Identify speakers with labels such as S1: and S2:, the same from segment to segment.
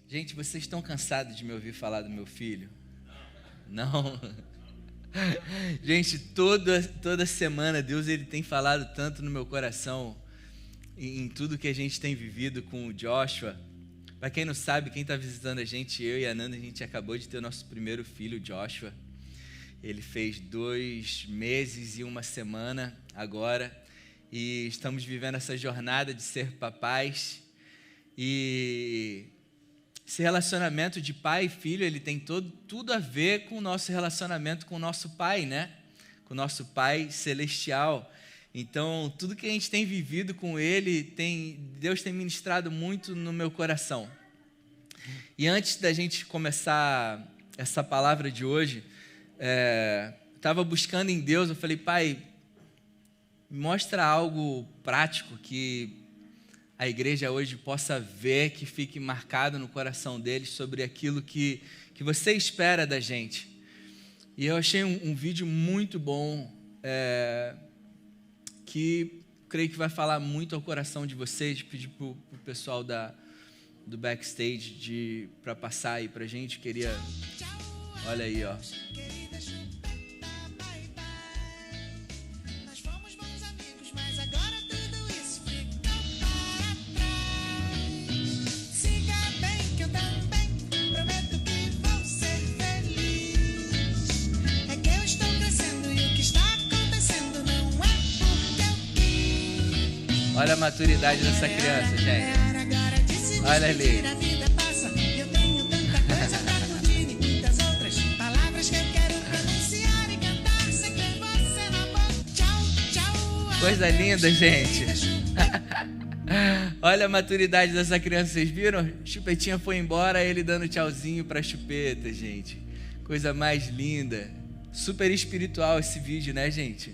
S1: Gente, vocês estão cansados de me ouvir falar do meu filho? Não? Gente, toda semana Deus ele tem falado tanto no meu coração em tudo que a gente tem vivido com o Joshua. Para quem não sabe, quem está visitando a gente, eu e a Nanda, a gente acabou de ter o nosso primeiro filho, Joshua. Ele fez 2 meses e 1 semana agora e estamos vivendo essa jornada de ser papais. E esse relacionamento de pai e filho, ele tem tudo a ver com o nosso relacionamento com o nosso pai, né? Com o nosso pai celestial. Então, tudo que a gente tem vivido com ele, Deus tem ministrado muito no meu coração. E antes da gente começar essa palavra de hoje, estava buscando em Deus, eu falei, Pai, me mostra algo prático que a igreja hoje possa ver, que fique marcado no coração deles sobre aquilo que você espera da gente. E eu achei um vídeo muito bom, que creio que vai falar muito ao coração de vocês. Pedi para o pessoal do backstage para passar aí para a gente. Olha aí, ó. Olha a maturidade dessa criança, gente. Olha ali. Coisa linda, gente. Olha a maturidade dessa criança, vocês viram? Chupetinha foi embora, ele dando tchauzinho pra Chupeta, gente. Coisa mais linda. Super espiritual esse vídeo, né, gente?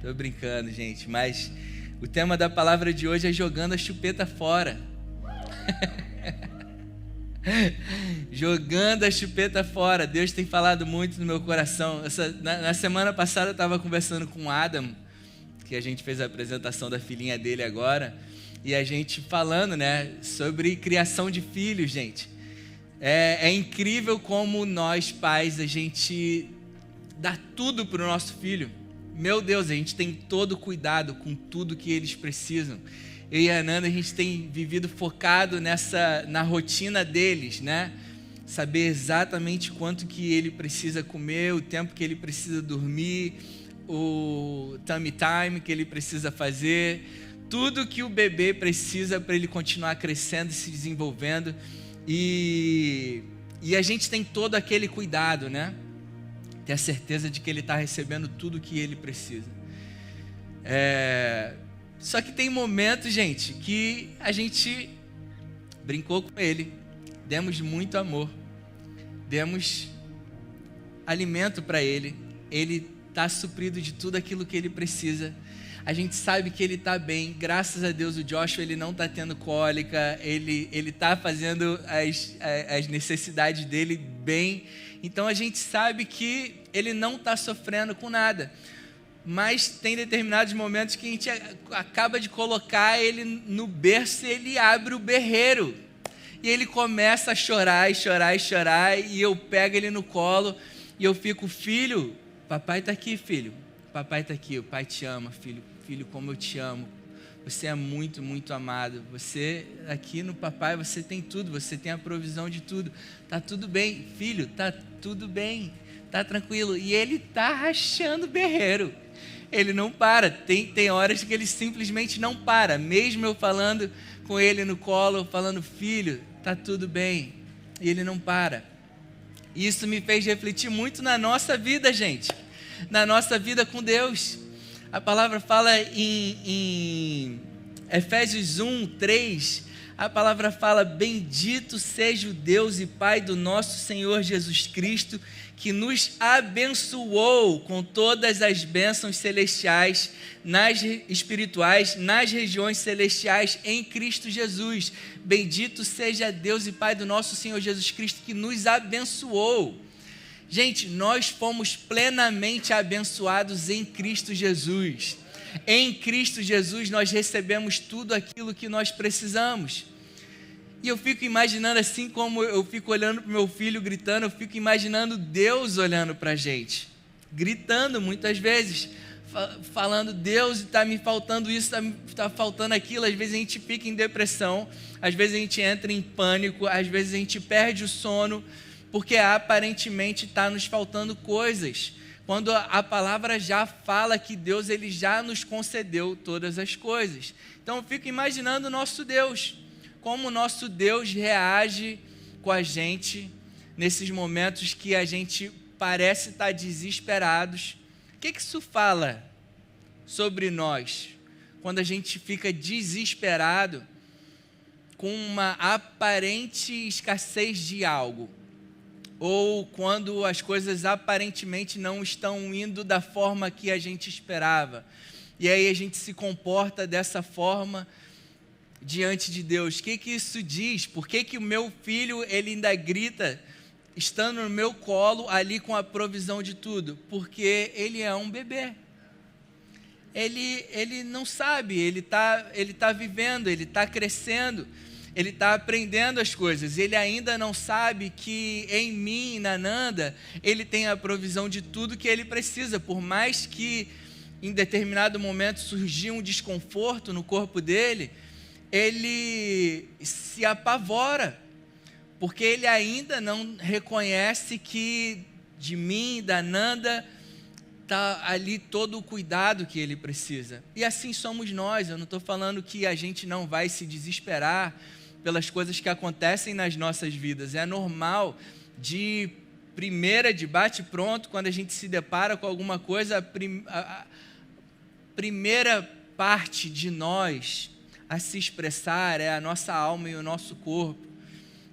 S1: Tô brincando, gente, mas o tema da palavra de hoje é jogando a chupeta fora. Jogando a chupeta fora. Deus tem falado muito no meu coração. Na semana passada eu estava conversando com o Adam, que a gente fez a apresentação da filhinha dele agora, e a gente falando, né, sobre criação de filhos, gente. É incrível como nós pais, a gente dá tudo para o nosso filho. Meu Deus, a gente tem todo cuidado com tudo que eles precisam. Eu e a Nanda, a gente tem vivido focado na rotina deles, né? Saber exatamente quanto que ele precisa comer, o tempo que ele precisa dormir, o tummy time que ele precisa fazer, tudo que o bebê precisa para ele continuar crescendo e se desenvolvendo. E a gente tem todo aquele cuidado, né? Ter a certeza de que ele está recebendo tudo que ele precisa. Só que tem momentos, gente, que a gente brincou com ele, demos muito amor, demos alimento para ele está suprido de tudo aquilo que ele precisa. A gente sabe que ele está bem, graças a Deus o Joshua ele não está tendo cólica, ele está fazendo as necessidades dele bem. Então a gente sabe que ele não está sofrendo com nada. Mas tem determinados momentos que a gente acaba de colocar ele no berço e ele abre o berreiro. E ele começa a chorar e chorar e chorar. E eu pego ele no colo e eu fico, filho, papai está aqui, filho. Papai está aqui, o pai te ama, filho. Filho, como eu te amo. Você é muito, muito amado. Você, aqui no papai, você tem tudo. Você tem a provisão de tudo. Tá tudo bem. Filho, tá tudo bem. Tá tranquilo. E ele tá rachando o berreiro. Ele não para. Tem horas que ele simplesmente não para. Mesmo eu falando com ele no colo, falando, filho, tá tudo bem. E ele não para. Isso me fez refletir muito na nossa vida, gente. Na nossa vida com Deus. A palavra fala em Efésios 1:3, a palavra fala, bendito seja o Deus e Pai do nosso Senhor Jesus Cristo, que nos abençoou com todas as bênçãos celestiais, espirituais, nas regiões celestiais em Cristo Jesus. Bendito seja Deus e Pai do nosso Senhor Jesus Cristo, que nos abençoou. Gente, nós fomos plenamente abençoados em Cristo Jesus. Em Cristo Jesus nós recebemos tudo aquilo que nós precisamos. E eu fico imaginando, assim como eu fico olhando para o meu filho gritando, eu fico imaginando Deus olhando para a gente, gritando muitas vezes, falando: Deus, está me faltando isso, está faltando aquilo. Às vezes a gente fica em depressão, às vezes a gente entra em pânico, às vezes a gente perde o sono, porque aparentemente está nos faltando coisas, quando a palavra já fala que Deus, ele já nos concedeu todas as coisas. Então eu fico imaginando o nosso Deus, como o nosso Deus reage com a gente nesses momentos que a gente parece estar desesperados. O que isso fala sobre nós, quando a gente fica desesperado com uma aparente escassez de algo, ou quando as coisas aparentemente não estão indo da forma que a gente esperava, e aí a gente se comporta dessa forma diante de Deus? O que isso diz? Por que o meu filho, ele ainda grita, estando no meu colo, ali com a provisão de tudo? Porque ele é um bebê. Ele não sabe, ele tá vivendo, ele está crescendo, ele está aprendendo as coisas. Ele ainda não sabe que em mim, na Nanda, ele tem a provisão de tudo que ele precisa. Por mais que em determinado momento surgiu um desconforto no corpo dele, ele se apavora, porque ele ainda não reconhece que de mim, da Nanda, está ali todo o cuidado que ele precisa. E assim somos nós. Eu não estou falando que a gente não vai se desesperar pelas coisas que acontecem nas nossas vidas. É normal, de primeira, de bate pronto, quando a gente se depara com alguma coisa, a primeira parte de nós a se expressar é a nossa alma e o nosso corpo.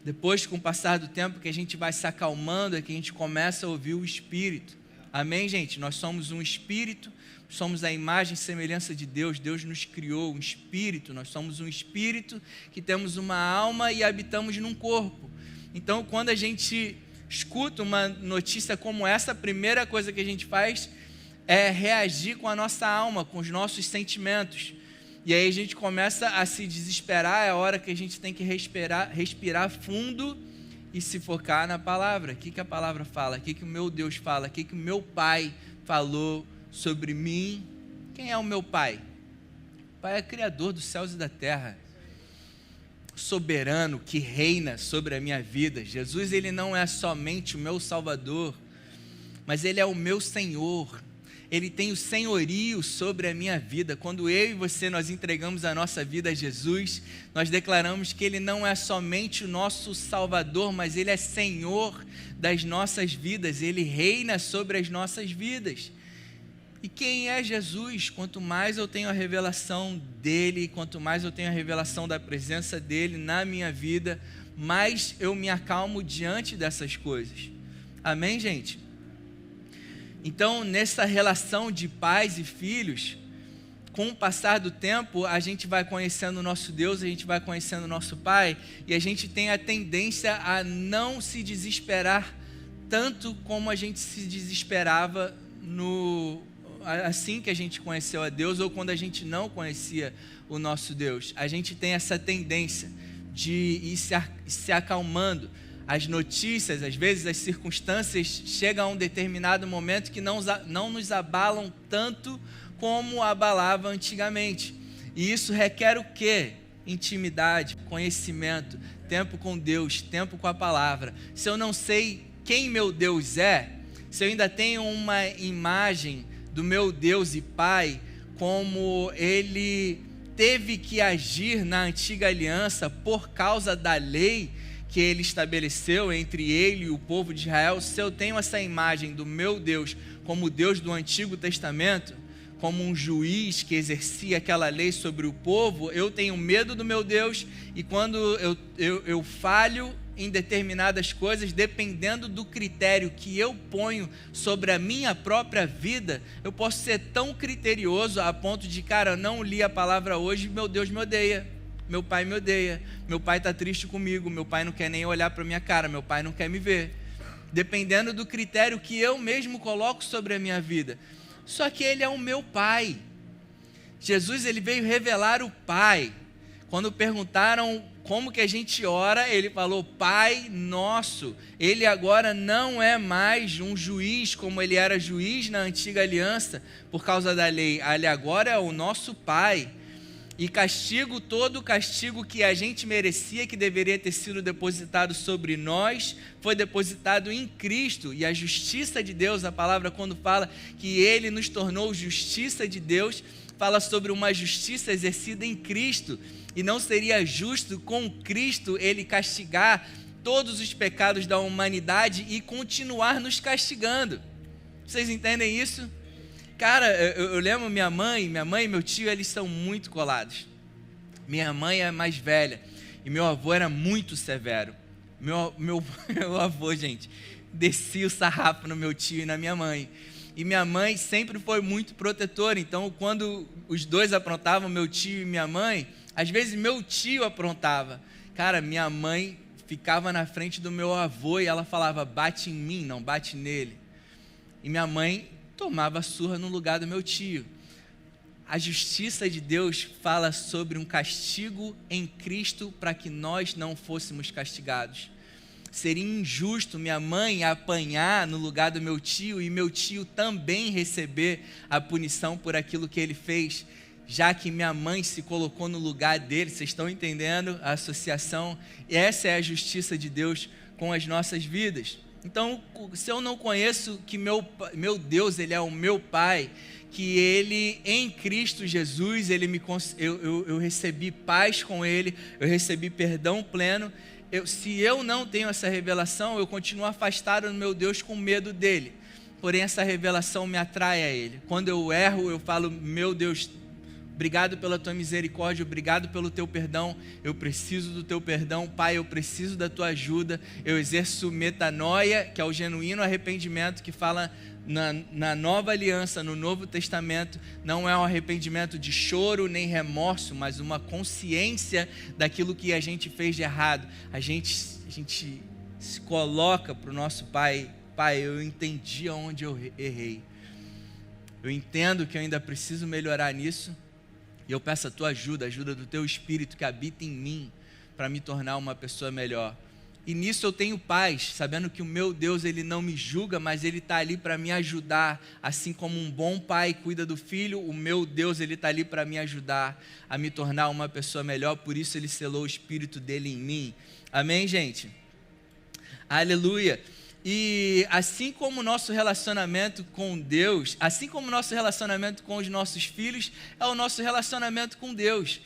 S1: Depois, com o passar do tempo, que a gente vai se acalmando, é que a gente começa a ouvir o Espírito. Amém, gente? Nós somos um Espírito, somos a imagem e semelhança de Deus. Deus nos criou um Espírito, nós somos um Espírito que temos uma alma e habitamos num corpo. Então, quando a gente escuta uma notícia como essa, a primeira coisa que a gente faz é reagir com a nossa alma, com os nossos sentimentos. E aí a gente começa a se desesperar. É a hora que a gente tem que respirar fundo e se focar na palavra. O que a palavra fala? O que o meu Deus fala? O que o meu Pai falou sobre mim? Quem é o meu Pai? O Pai é criador dos céus e da terra, soberano, que reina sobre a minha vida. Jesus, ele não é somente o meu Salvador, mas ele é o meu Senhor. Ele tem o senhorio sobre a minha vida. Quando eu e você, nós entregamos a nossa vida a Jesus, nós declaramos que ele não é somente o nosso Salvador, mas ele é Senhor das nossas vidas. Ele reina sobre as nossas vidas. E quem é Jesus? Quanto mais eu tenho a revelação dele, quanto mais eu tenho a revelação da presença dele na minha vida, mais eu me acalmo diante dessas coisas. Amém, gente? Então, nessa relação de pais e filhos, com o passar do tempo, a gente vai conhecendo o nosso Deus, a gente vai conhecendo o nosso Pai, e a gente tem a tendência a não se desesperar tanto como a gente se desesperava assim que a gente conheceu a Deus, ou quando a gente não conhecia o nosso Deus. A gente tem essa tendência de ir se acalmando. As notícias, às vezes as circunstâncias chegam a um determinado momento que não nos abalam tanto como abalava antigamente. E isso requer o quê? Intimidade, conhecimento, tempo com Deus, tempo com a palavra. Se eu não sei quem meu Deus é, se eu ainda tenho uma imagem do meu Deus e Pai, como ele teve que agir na antiga aliança por causa da lei que ele estabeleceu entre ele e o povo de Israel, se eu tenho essa imagem do meu Deus como Deus do Antigo Testamento, como um juiz que exercia aquela lei sobre o povo, eu tenho medo do meu Deus, e quando eu falho em determinadas coisas, dependendo do critério que eu ponho sobre a minha própria vida, eu posso ser tão criterioso a ponto de, cara, eu não li a palavra hoje, meu Deus me odeia. Meu pai me odeia, meu pai está triste comigo, meu pai não quer nem olhar para a minha cara, meu pai não quer me ver. Dependendo do critério que eu mesmo coloco sobre a minha vida. Só que ele é o meu Pai. Jesus, ele veio revelar o Pai. Quando perguntaram como que a gente ora, ele falou, Pai Nosso. Ele agora não é mais um juiz como ele era juiz na antiga aliança por causa da lei. Ele agora é o nosso Pai. E castigo, todo o castigo que a gente merecia, que deveria ter sido depositado sobre nós, foi depositado em Cristo. E a justiça de Deus, a palavra quando fala que ele nos tornou justiça de Deus, fala sobre uma justiça exercida em Cristo. E não seria justo com Cristo ele castigar todos os pecados da humanidade e continuar nos castigando. Vocês entendem isso? Cara, eu lembro minha mãe e meu tio, eles são muito colados. Minha mãe é mais velha e meu avô era muito severo. Meu avô, gente, descia o sarrafo no meu tio e na minha mãe. E minha mãe sempre foi muito protetora, então quando os dois aprontavam, meu tio e minha mãe, às vezes meu tio aprontava. Cara, minha mãe ficava na frente do meu avô e ela falava, bate em mim, não bate nele. E minha mãe tomava surra no lugar do meu tio. A justiça de Deus fala sobre um castigo em Cristo para que nós não fôssemos castigados. Seria injusto minha mãe apanhar no lugar do meu tio e meu tio também receber a punição por aquilo que ele fez, já que minha mãe se colocou no lugar dele. Vocês estão entendendo a associação? Essa é a justiça de Deus com as nossas vidas. Então, se eu não conheço que meu Deus, ele é o meu Pai, que ele, em Cristo Jesus, eu recebi paz com ele, eu recebi perdão pleno, se eu não tenho essa revelação, eu continuo afastado do meu Deus com medo dele. Porém, essa revelação me atrai a ele. Quando eu erro, eu falo, meu Deus, obrigado pela tua misericórdia, obrigado pelo teu perdão, eu preciso do teu perdão, Pai, eu preciso da tua ajuda, eu exerço metanoia, que é o genuíno arrependimento que fala na nova aliança, no Novo Testamento, não é um arrependimento de choro nem remorso, mas uma consciência daquilo que a gente fez de errado. A gente se coloca para o nosso Pai, Pai, eu entendi aonde eu errei, eu entendo que eu ainda preciso melhorar nisso, e eu peço a tua ajuda, a ajuda do teu Espírito que habita em mim, para me tornar uma pessoa melhor. E nisso eu tenho paz, sabendo que o meu Deus, ele não me julga, mas ele está ali para me ajudar. Assim como um bom pai cuida do filho, o meu Deus, ele está ali para me ajudar a me tornar uma pessoa melhor. Por isso ele selou o Espírito dele em mim. Amém, gente? Aleluia. E assim como o nosso relacionamento com Deus, assim como o nosso relacionamento com os nossos filhos, é o nosso relacionamento com Deus.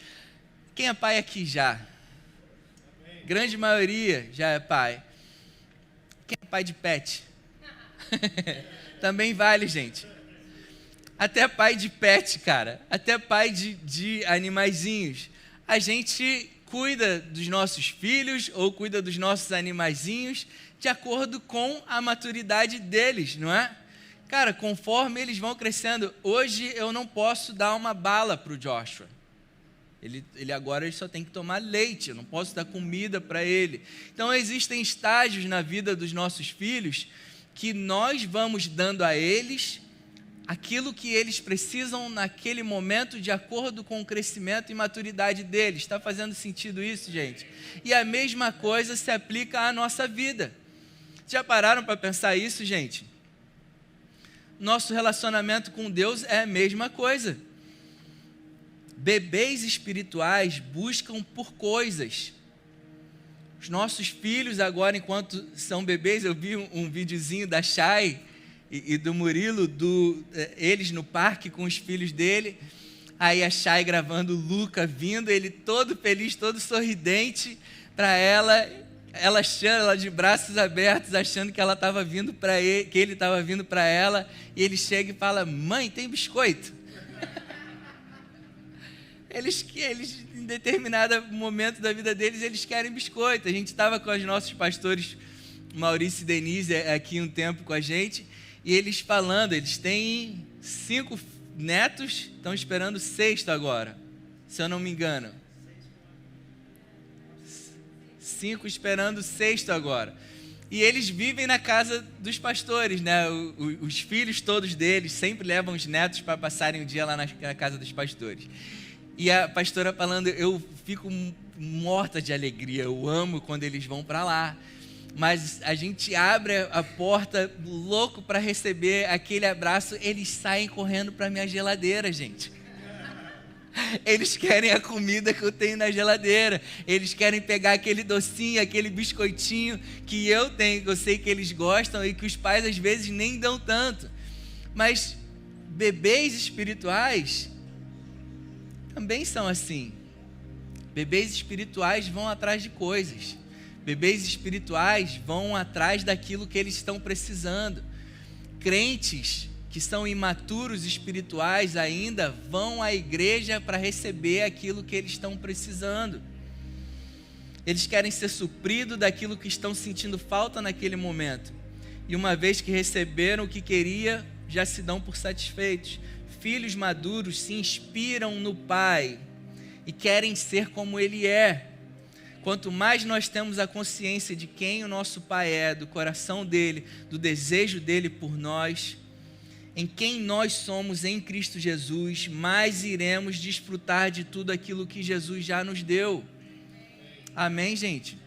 S1: Quem é pai aqui já? Grande maioria já é pai. Quem é pai de pet? Também vale, gente. Até pai de pet, cara. Até pai de animaizinhos. A gente cuida dos nossos filhos ou cuida dos nossos animaizinhos de acordo com a maturidade deles, não é? Cara, conforme eles vão crescendo, hoje eu não posso dar uma bala para o Joshua. Ele agora só tem que tomar leite, eu não posso dar comida para ele. Então existem estágios na vida dos nossos filhos que nós vamos dando a eles aquilo que eles precisam naquele momento de acordo com o crescimento e maturidade deles. Está fazendo sentido isso, gente? E a mesma coisa se aplica à nossa vida. Já pararam para pensar isso, gente? Nosso relacionamento com Deus é a mesma coisa. Bebês espirituais buscam por coisas. Os nossos filhos agora, enquanto são bebês, eu vi um videozinho da Chay e do Murilo, eles no parque com os filhos dele. Aí a Chay gravando o Luca vindo, ele todo feliz, todo sorridente para ela achando, ela de braços abertos, achando que ela estava vindo para ele, que ele estava vindo para ela, e ele chega e fala: mãe, tem biscoito? Eles, em determinado momento da vida deles, eles querem biscoito. A gente estava com os nossos pastores, Maurício e Denise, aqui um tempo com a gente, e eles falando, eles têm 5 netos, estão esperando o 6º agora, se eu não me engano. 5 esperando o 6º agora. E eles vivem na casa dos pastores, né? Os filhos todos deles sempre levam os netos para passarem o dia lá na casa dos pastores. E a pastora falando, eu fico morta de alegria, eu amo quando eles vão para lá. Mas a gente abre a porta louco para receber aquele abraço, eles saem correndo para minha geladeira, gente. Eles querem a comida que eu tenho na geladeira. Eles querem pegar aquele docinho, aquele biscoitinho que eu tenho, que eu sei que eles gostam e que os pais às vezes nem dão tanto. Mas bebês espirituais também são assim. Bebês espirituais vão atrás de coisas. Bebês espirituais vão atrás daquilo que eles estão precisando. Crentes que são imaturos espirituais ainda vão à igreja para receber aquilo que eles estão precisando. Eles querem ser supridos daquilo que estão sentindo falta naquele momento. E uma vez que receberam o que queria, já se dão por satisfeitos. Filhos maduros se inspiram no Pai e querem ser como Ele é. Quanto mais nós temos a consciência de quem o nosso Pai é, do coração dEle, do desejo dEle por nós, em quem nós somos em Cristo Jesus, mais iremos desfrutar de tudo aquilo que Jesus já nos deu. Amém, gente?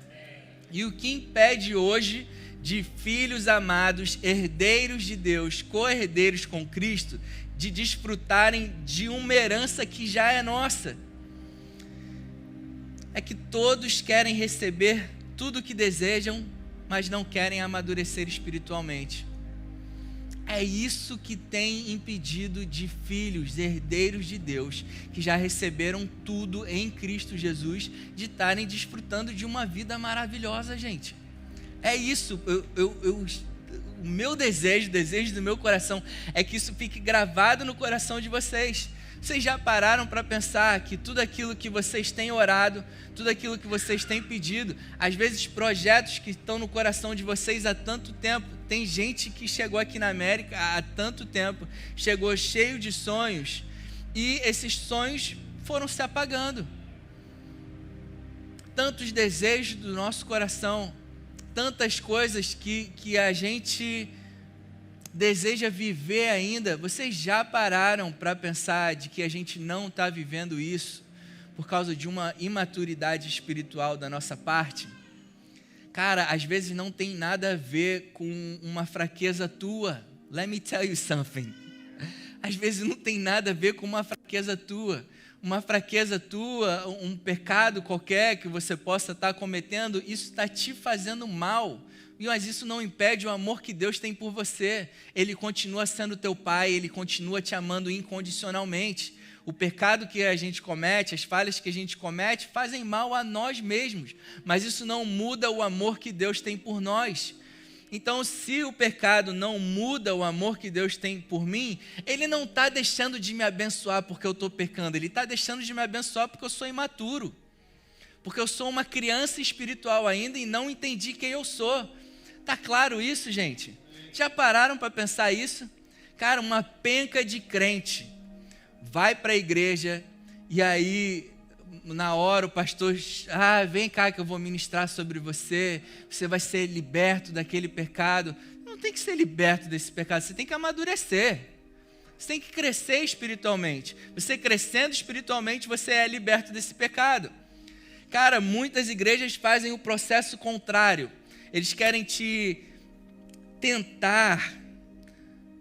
S1: E o que impede hoje de filhos amados, herdeiros de Deus, co-herdeiros com Cristo, de desfrutarem de uma herança que já é nossa? É que todos querem receber tudo o que desejam, mas não querem amadurecer espiritualmente. É isso que tem impedido de filhos, herdeiros de Deus, que já receberam tudo em Cristo Jesus, de estarem desfrutando de uma vida maravilhosa, gente. É isso, o meu desejo, o desejo do meu coração, é que isso fique gravado no coração de vocês. Vocês já pararam para pensar que tudo aquilo que vocês têm orado, tudo aquilo que vocês têm pedido, às vezes projetos que estão no coração de vocês há tanto tempo, tem gente que chegou aqui na América há tanto tempo, chegou cheio de sonhos, e esses sonhos foram se apagando. Tantos desejos do nosso coração, tantas coisas que a gente deseja viver ainda. Vocês já pararam para pensar de que a gente não está vivendo isso por causa de uma imaturidade espiritual da nossa parte? Cara, às vezes não tem nada a ver com uma fraqueza tua. Let me tell you something. Às vezes não tem nada a ver com uma fraqueza tua. Uma fraqueza tua, um pecado qualquer que você possa estar cometendo, isso está te fazendo mal. Mas isso não impede o amor que Deus tem por você. Ele continua sendo teu Pai, Ele continua te amando incondicionalmente. O pecado que a gente comete, as falhas que a gente comete, fazem mal a nós mesmos. Mas isso não muda o amor que Deus tem por nós. Então, se o pecado não muda o amor que Deus tem por mim, Ele não está deixando de me abençoar porque eu estou pecando. Ele está deixando de me abençoar porque eu sou imaturo. Porque eu sou uma criança espiritual ainda e não entendi quem eu sou. Tá claro isso, gente? Já pararam para pensar isso? Cara, uma penca de crente vai para a igreja e aí, na hora, o pastor, vem cá que eu vou ministrar sobre você, você vai ser liberto daquele pecado. Não tem que ser liberto desse pecado, você tem que amadurecer. Você tem que crescer espiritualmente. Você crescendo espiritualmente, você é liberto desse pecado. Cara, muitas igrejas fazem o processo contrário. Eles querem te tentar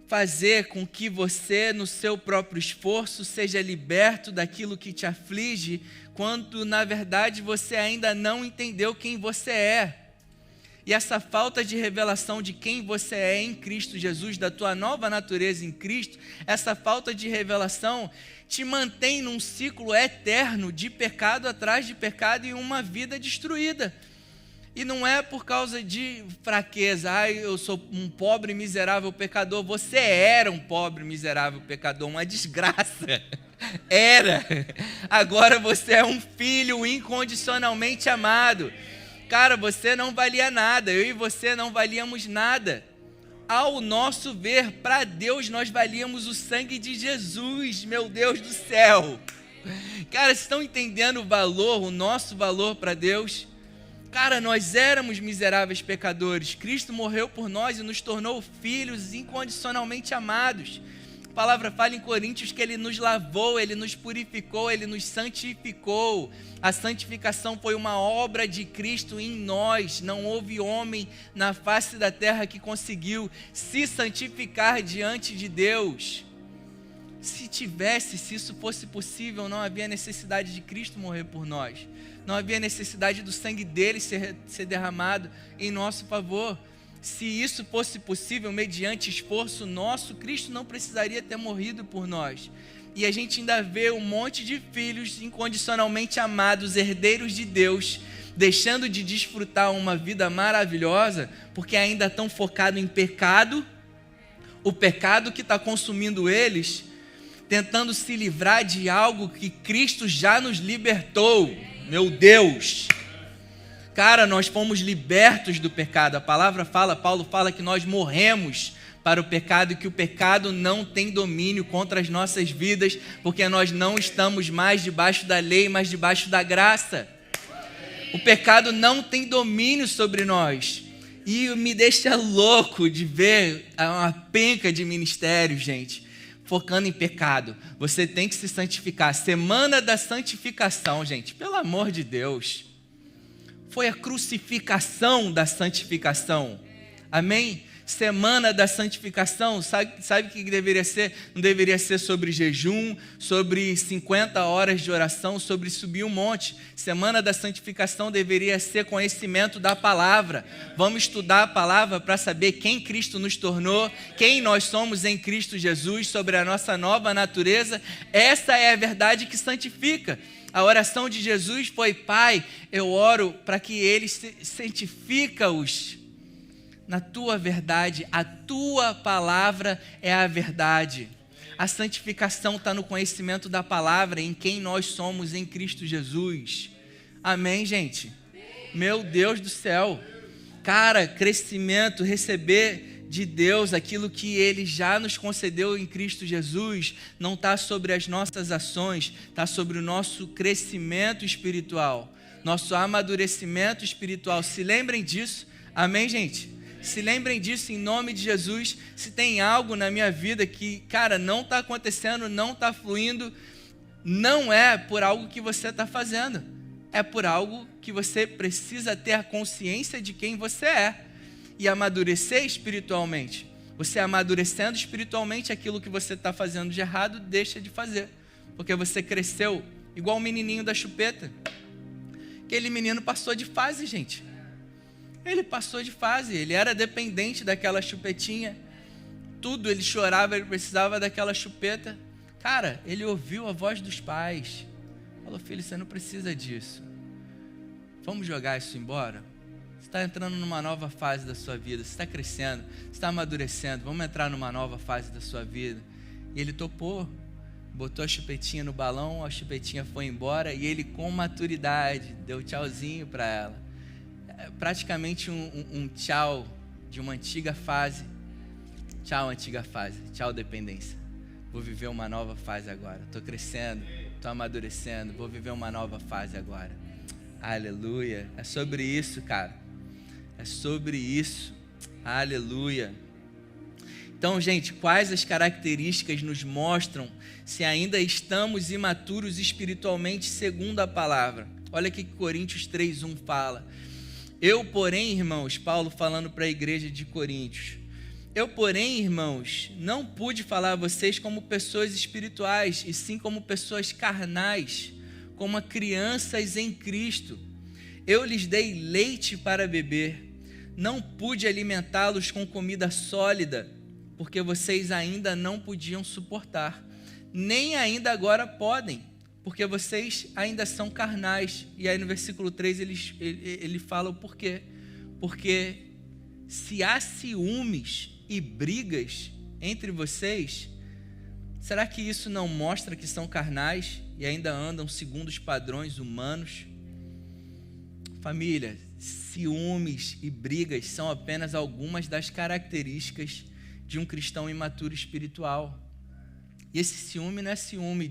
S1: fazer com que você, no seu próprio esforço, seja liberto daquilo que te aflige, quando, na verdade, você ainda não entendeu quem você é. E essa falta de revelação de quem você é em Cristo Jesus, da tua nova natureza em Cristo, essa falta de revelação te mantém num ciclo eterno de pecado atrás de pecado e uma vida destruída. E não é por causa de fraqueza, eu sou um pobre miserável pecador. Você era um pobre miserável pecador, uma desgraça. Era. Agora você é um filho incondicionalmente amado. Cara, você não valia nada, eu e você não valíamos nada. Ao nosso ver, para Deus nós valíamos o sangue de Jesus, meu Deus do céu. Cara, vocês estão entendendo o valor, o nosso valor para Deus? Cara, nós éramos miseráveis pecadores. Cristo morreu por nós e nos tornou filhos incondicionalmente amados. A palavra fala em Coríntios que Ele nos lavou, Ele nos purificou, Ele nos santificou. A santificação foi uma obra de Cristo em nós. Não houve homem na face da terra que conseguiu se santificar diante de Deus. Se isso fosse possível, não havia necessidade de Cristo morrer por nós. Não havia necessidade do sangue dele ser derramado em nosso favor. Se isso fosse possível, mediante esforço nosso, Cristo não precisaria ter morrido por nós. E a gente ainda vê um monte de filhos incondicionalmente amados, herdeiros de Deus, deixando de desfrutar uma vida maravilhosa, porque ainda estão focados em pecado, o pecado que está consumindo eles, tentando se livrar de algo que Cristo já nos libertou. Meu Deus! Cara, nós fomos libertos do pecado. A palavra fala, Paulo fala que nós morremos para o pecado e que o pecado não tem domínio contra as nossas vidas, porque nós não estamos mais debaixo da lei, mas debaixo da graça. O pecado não tem domínio sobre nós. E me deixa louco de ver uma penca de ministérios, gente, focando em pecado. Você tem que se santificar. Semana da santificação, gente, pelo amor de Deus. Foi a crucificação da santificação. Amém? Semana da santificação, sabe o que deveria ser? Não deveria ser sobre jejum, sobre 50 horas de oração, sobre subir um monte. Semana da santificação deveria ser conhecimento da palavra. Vamos estudar a palavra para saber quem Cristo nos tornou, quem nós somos em Cristo Jesus, sobre a nossa nova natureza. Essa é a verdade que santifica. A oração de Jesus foi: Pai, eu oro para que eles santifica-os na tua verdade. A tua palavra é a verdade. A santificação está no conhecimento da palavra, em quem nós somos em Cristo Jesus. Amém, gente? Meu Deus do céu. Cara, crescimento, receber de Deus aquilo que Ele já nos concedeu em Cristo Jesus, não está sobre as nossas ações, está sobre o nosso crescimento espiritual, nosso amadurecimento espiritual. Se lembrem disso, amém, gente? Se lembrem disso em nome de Jesus. Se tem algo na minha vida que, cara, não está acontecendo, não está fluindo, não é por algo que você está fazendo, é por algo que você precisa ter a consciência de quem você é e amadurecer espiritualmente. Você amadurecendo espiritualmente, aquilo que você está fazendo de errado, deixa de fazer, porque você cresceu igual o menininho da chupeta. Aquele menino passou de fase, gente. Ele passou de fase, ele era dependente daquela chupetinha, tudo, ele chorava, ele precisava daquela chupeta. Cara, ele ouviu a voz dos pais, falou: filho, você não precisa disso, vamos jogar isso embora? Você está entrando numa nova fase da sua vida, você está crescendo, você está amadurecendo, vamos entrar numa nova fase da sua vida. E ele topou, botou a chupetinha no balão, a chupetinha foi embora e ele, com maturidade, deu tchauzinho para ela. Praticamente um tchau de uma antiga fase. Tchau, antiga fase, tchau, dependência. Vou viver uma nova fase agora. Estou crescendo, estou amadurecendo, vou viver uma nova fase agora. Aleluia. É sobre isso, cara. É sobre isso. Aleluia. Então, gente, quais as características nos mostram se ainda estamos imaturos espiritualmente segundo a palavra? Olha o que Coríntios 3:1 fala. Eu, porém, irmãos, Paulo falando para a igreja de Coríntios, eu, porém, irmãos, não pude falar a vocês como pessoas espirituais, e sim como pessoas carnais, como crianças em Cristo. Eu lhes dei leite para beber, não pude alimentá-los com comida sólida, porque vocês ainda não podiam suportar, nem ainda agora podem, porque vocês ainda são carnais. E aí no versículo 3 ele fala o porquê. Porque se há ciúmes e brigas entre vocês, será que isso não mostra que são carnais e ainda andam segundo os padrões humanos? Família, ciúmes e brigas são apenas algumas das características de um cristão imaturo espiritual. E esse ciúme não é ciúme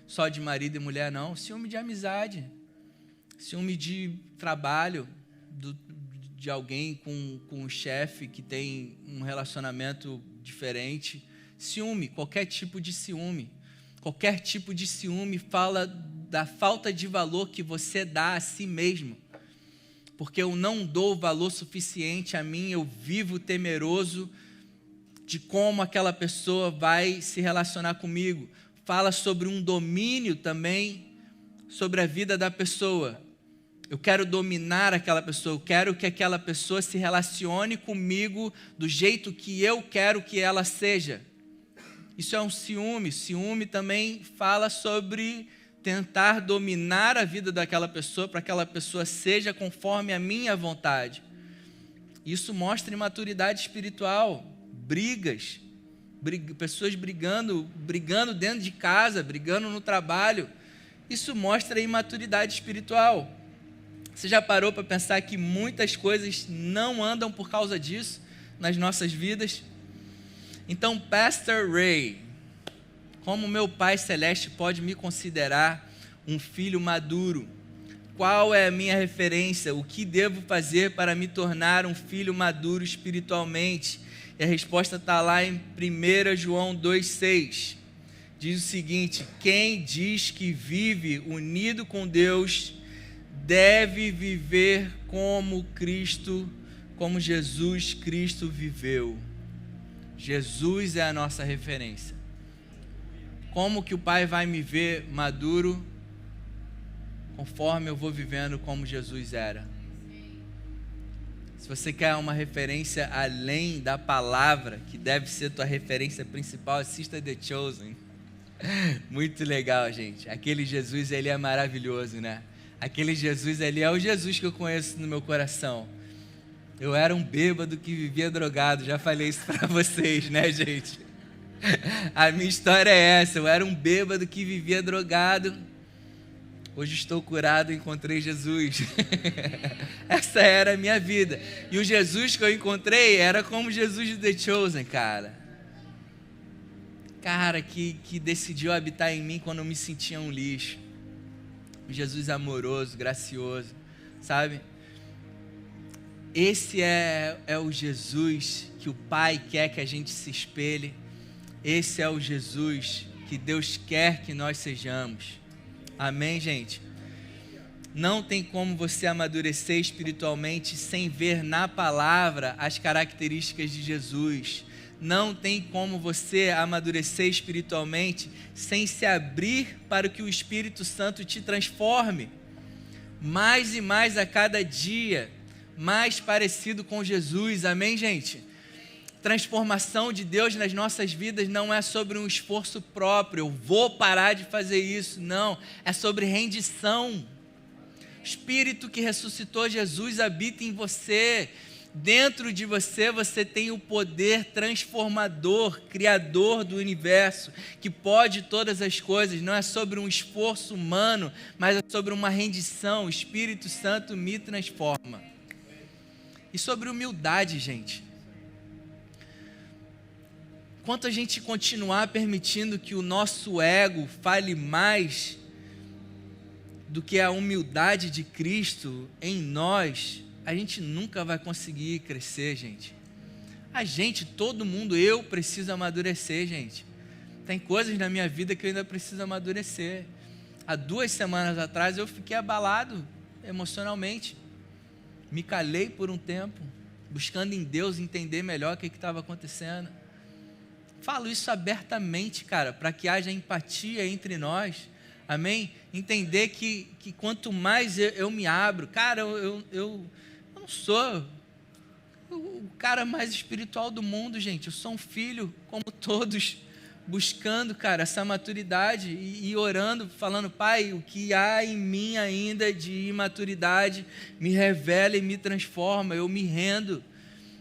S1: só de marido e mulher, não. Ciúme de amizade, ciúme de trabalho, de alguém com um chefe que tem um relacionamento diferente, Ciúme, qualquer tipo de ciúme. Qualquer tipo de ciúme fala da falta de valor que você dá a si mesmo. Porque eu não dou valor suficiente a mim, eu vivo temeroso de como aquela pessoa vai se relacionar comigo. Fala sobre um domínio também sobre a vida da pessoa. Eu quero dominar aquela pessoa, eu quero que aquela pessoa se relacione comigo do jeito que eu quero que ela seja. Isso é um ciúme. Ciúme também fala sobre tentar dominar a vida daquela pessoa para que aquela pessoa seja conforme a minha vontade. Isso mostra imaturidade espiritual, brigas, pessoas brigando dentro de casa, brigando no trabalho. Isso mostra imaturidade espiritual. Você já parou para pensar que muitas coisas não andam por causa disso nas nossas vidas? Então, Pastor Ray, como meu Pai Celeste pode me considerar um filho maduro? Qual é a minha referência? O que devo fazer para me tornar um filho maduro espiritualmente? E a resposta está lá em 1 João 2,6. Diz o seguinte: quem diz que vive unido com Deus deve viver como Jesus Cristo viveu. Jesus é a nossa referência. Como que o Pai vai me ver maduro? Conforme eu vou vivendo como Jesus era. Se você quer uma referência além da palavra, que deve ser tua referência principal, assista The Chosen. Muito legal, gente. Aquele Jesus, ele é maravilhoso, né? Aquele Jesus ali é o Jesus que eu conheço no meu coração. Eu era um bêbado que vivia drogado, já falei isso para vocês, né, gente? A minha história é essa, eu era um bêbado que vivia drogado. Hoje estou curado e encontrei Jesus. Essa era a minha vida. E o Jesus que eu encontrei era como Jesus de The Chosen, cara. Cara, que decidiu habitar em mim quando eu me sentia um lixo. Um Jesus amoroso, gracioso, sabe? Esse é o Jesus que o Pai quer que a gente se espelhe. Esse é o Jesus que Deus quer que nós sejamos. Amém, gente? Não tem como você amadurecer espiritualmente sem ver na palavra as características de Jesus. Não tem como você amadurecer espiritualmente sem se abrir para que o Espírito Santo te transforme. Mais e mais a cada dia, mais parecido com Jesus. Amém, gente? Transformação de Deus nas nossas vidas não é sobre um esforço próprio, eu vou parar de fazer isso, não, é sobre rendição. O Espírito que ressuscitou Jesus habita em você, dentro de você, você tem o poder transformador, criador do universo, que pode todas as coisas, não é sobre um esforço humano, mas é sobre uma rendição. O Espírito Santo me transforma. E sobre humildade, gente. Enquanto a gente continuar permitindo que o nosso ego fale mais do que a humildade de Cristo em nós, a gente nunca vai conseguir crescer, gente. Todo mundo, eu preciso amadurecer, gente. Tem coisas na minha vida que eu ainda preciso amadurecer. Há 2 semanas atrás eu fiquei abalado emocionalmente. Me calei por um tempo, buscando em Deus entender melhor o que estava acontecendo. Falo isso abertamente, cara, para que haja empatia entre nós, amém? Entender que quanto mais eu me abro, cara, eu não sou o cara mais espiritual do mundo, gente, eu sou um filho como todos, buscando, cara, essa maturidade e orando, falando: Pai, o que há em mim ainda de imaturidade, me revela e me transforma, eu me rendo.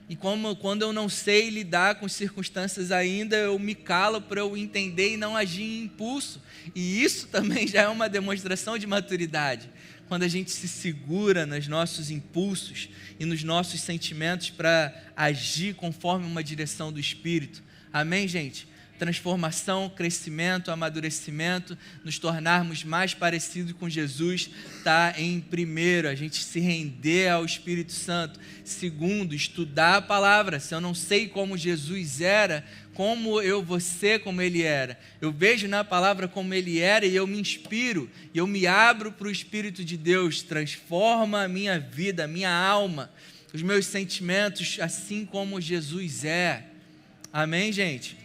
S1: E quando eu não sei lidar com circunstâncias ainda, eu me calo para eu entender e não agir em impulso. E isso também já é uma demonstração de maturidade. Quando a gente se segura nos nossos impulsos e nos nossos sentimentos para agir conforme uma direção do Espírito. Amém, gente? transformação, crescimento, amadurecimento, nos tornarmos mais parecidos com Jesus, está em primeiro, a gente se render ao Espírito Santo. Segundo, estudar a palavra. Se eu não sei como Jesus era, como eu vou ser como ele era? Eu vejo na palavra como ele era e eu me inspiro, e eu me abro para o Espírito de Deus, transforma a minha vida, a minha alma, os meus sentimentos, assim como Jesus é. Amém, gente?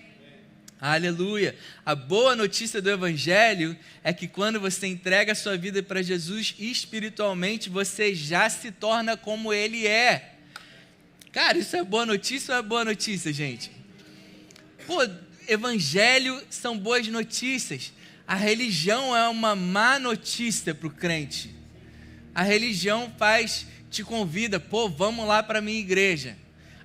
S1: Aleluia. A boa notícia do Evangelho é que quando você entrega a sua vida para Jesus, espiritualmente você já se torna como ele é. Cara, isso é boa notícia ou é boa notícia, gente? Pô, Evangelho são boas notícias. A religião é uma má notícia para o crente. A religião te convida, pô, vamos lá para a minha igreja.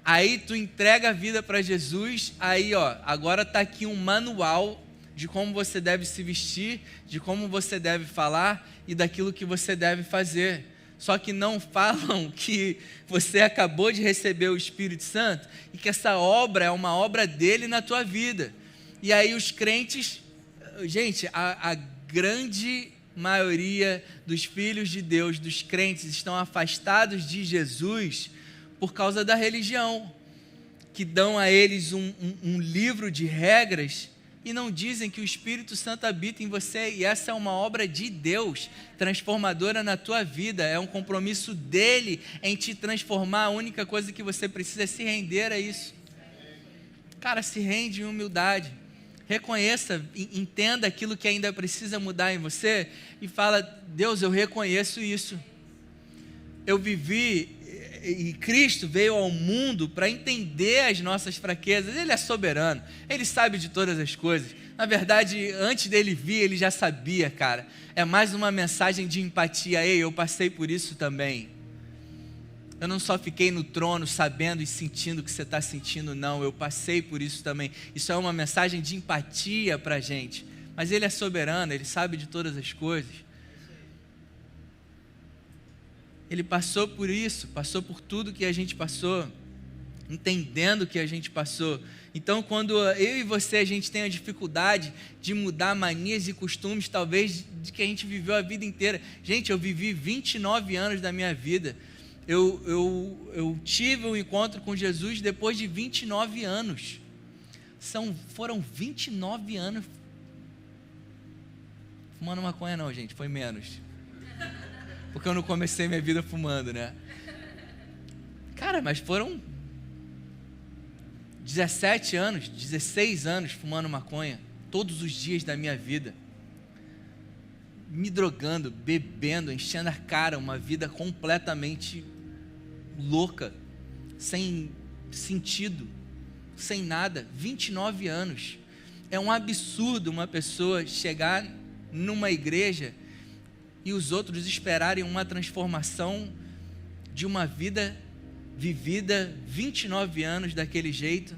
S1: Aí tu entrega a vida para Jesus, aí agora está aqui um manual de como você deve se vestir, de como você deve falar e daquilo que você deve fazer. Só que não falam que você acabou de receber o Espírito Santo e que essa obra é uma obra dele na tua vida. E aí os crentes, gente, a grande maioria dos filhos de Deus, dos crentes, estão afastados de Jesus por causa da religião, que dão a eles um livro de regras e não dizem que o Espírito Santo habita em você, e essa é uma obra de Deus, transformadora na tua vida, é um compromisso dele em te transformar. A única coisa que você precisa é se render a isso. Cara, se rende em humildade, reconheça, entenda aquilo que ainda precisa mudar em você e fala: Deus, eu reconheço isso, eu vivi, e Cristo veio ao mundo para entender as nossas fraquezas. Ele é soberano, ele sabe de todas as coisas. Na verdade, antes dele vir, ele já sabia, cara. É mais uma mensagem de empatia. Ei, eu passei por isso também. Eu não só fiquei no trono sabendo e sentindo o que você está sentindo, não. Eu passei por isso também. Isso é uma mensagem de empatia para a gente. Mas ele é soberano, ele sabe de todas as coisas. Ele passou por isso, passou por tudo que a gente passou, entendendo o que a gente passou. Então, quando eu e você, a gente tem a dificuldade de mudar manias e costumes, talvez, de que a gente viveu a vida inteira. Gente, eu vivi 29 anos da minha vida. Eu tive um encontro com Jesus depois de 29 anos. Foram 29 anos. Fumando maconha não, gente, foi menos. Porque eu não comecei minha vida fumando, né? Cara, mas foram 17 anos, 16 anos fumando maconha, todos os dias da minha vida. Me drogando, bebendo, enchendo a cara, uma vida completamente louca, sem sentido, sem nada. 29 anos. É um absurdo uma pessoa chegar numa igreja e os outros esperarem uma transformação de uma vida vivida 29 anos daquele jeito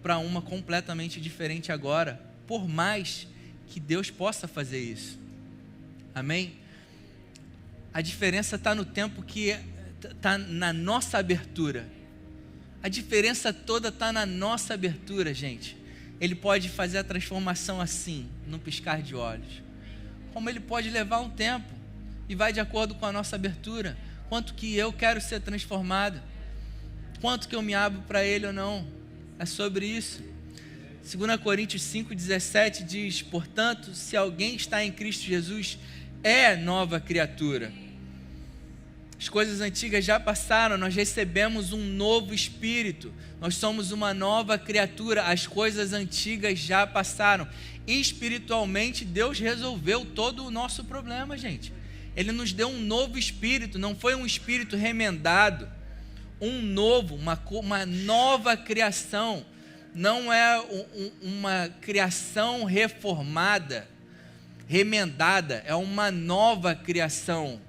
S1: para uma completamente diferente agora, por mais que Deus possa fazer isso. Amém? A diferença está no tempo que está na nossa abertura. A diferença toda está na nossa abertura, gente. Ele pode fazer a transformação assim, num piscar de olhos. Como ele pode levar um tempo, e vai de acordo com a nossa abertura, quanto que eu quero ser transformado, quanto que eu me abro para ele ou não, é sobre isso. 2 Coríntios 5,17 diz: portanto, se alguém está em Cristo Jesus, é nova criatura. As coisas antigas já passaram, nós recebemos um novo espírito, nós somos uma nova criatura, as coisas antigas já passaram. Espiritualmente, Deus resolveu todo o nosso problema, gente. Ele nos deu um novo espírito, não foi um espírito remendado, um novo, uma nova criação, não é uma criação reformada, remendada, é uma nova criação.